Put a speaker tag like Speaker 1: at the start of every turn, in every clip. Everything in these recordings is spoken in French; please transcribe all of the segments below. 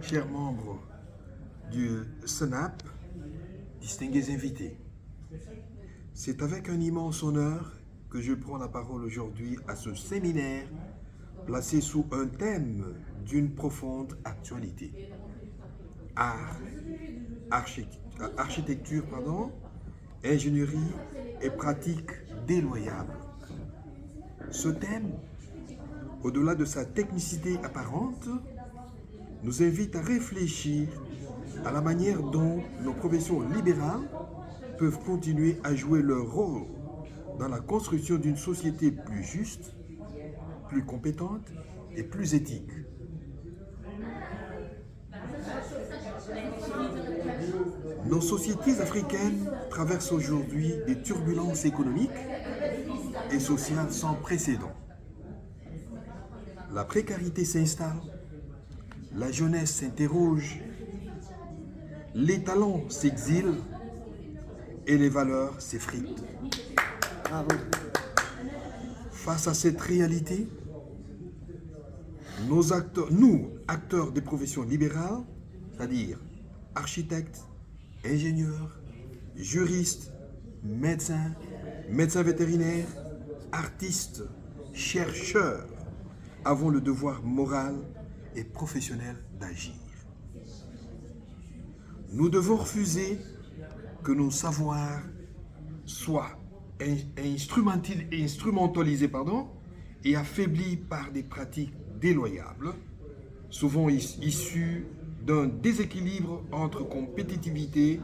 Speaker 1: chers membres du SNAP, distingués invités, c'est avec un immense honneur que je prends la parole aujourd'hui à ce séminaire placé sous un thème d'une profonde actualité. Architecture, ingénierie et pratiques déloyables. Ce thème, au-delà de sa technicité apparente, nous invite à réfléchir à la manière dont nos professions libérales peuvent continuer à jouer leur rôle dans la construction d'une société plus juste, plus compétente et plus éthique. Nos sociétés africaines traversent aujourd'hui des turbulences économiques et sociales sans précédent. La précarité s'installe, la jeunesse s'interroge, les talents s'exilent et les valeurs s'effritent. Face à cette réalité, nous, acteurs des professions libérales, c'est-à-dire architectes, ingénieurs, juristes, médecins, médecins vétérinaires, artistes, chercheurs, avons le devoir moral et professionnel d'agir. Nous devons refuser que nos savoirs soient instrumentalisés et affaiblis par des pratiques déloyables, souvent issues d'un déséquilibre entre compétitivité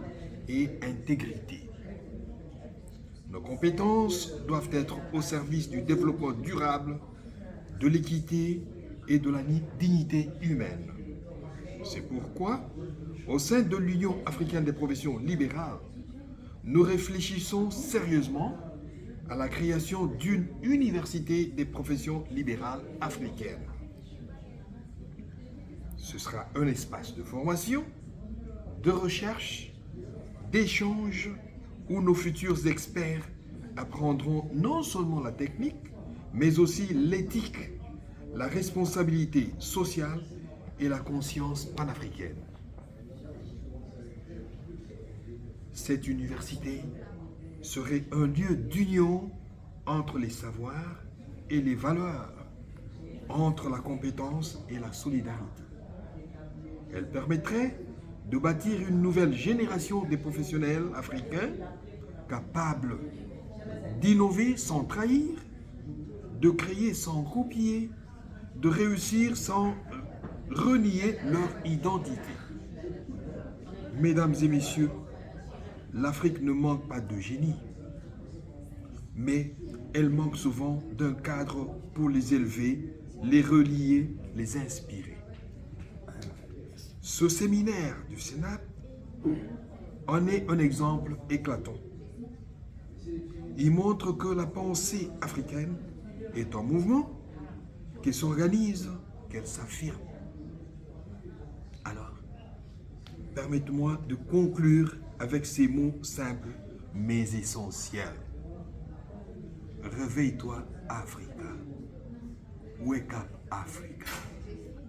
Speaker 1: et intégrité. Nos compétences doivent être au service du développement durable, de l'équité et de la dignité humaine. C'est pourquoi, au sein de l'Union africaine des professions libérales, nous réfléchissons sérieusement à la création d'une université des professions libérales africaines. Ce sera un espace de formation, de recherche, d'échange, où nos futurs experts apprendront non seulement la technique, mais aussi l'éthique, la responsabilité sociale et la conscience panafricaine. Cette université serait un lieu d'union entre les savoirs et les valeurs, entre la compétence et la solidarité. Elle permettrait de bâtir une nouvelle génération de professionnels africains capables d'innover sans trahir, de créer sans copier, de réussir sans renier leur identité. Mesdames et messieurs, l'Afrique ne manque pas de génie, mais elle manque souvent d'un cadre pour les élever, les relier, les inspirer. Ce séminaire du Sénat en est un exemple éclatant. Il montre que la pensée africaine est en mouvement, qu'elle s'organise, qu'elle s'affirme. Alors, permettez-moi de conclure avec ces mots simples mais essentiels. Réveille-toi, Africa. Wake up, Africa.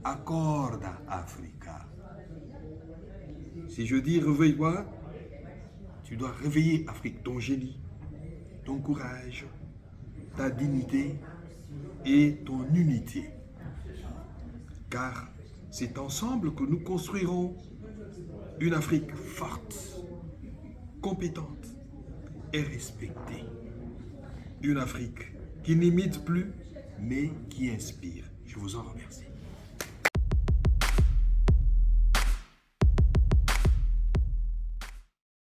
Speaker 1: Accorda, Africa. Si je dis réveille-toi, tu dois réveiller Afrique, ton génie, ton courage, ta dignité et ton unité. Car c'est ensemble que nous construirons une Afrique forte, compétente et respectée. Une Afrique qui n'imite plus, mais qui inspire. Je vous en remercie.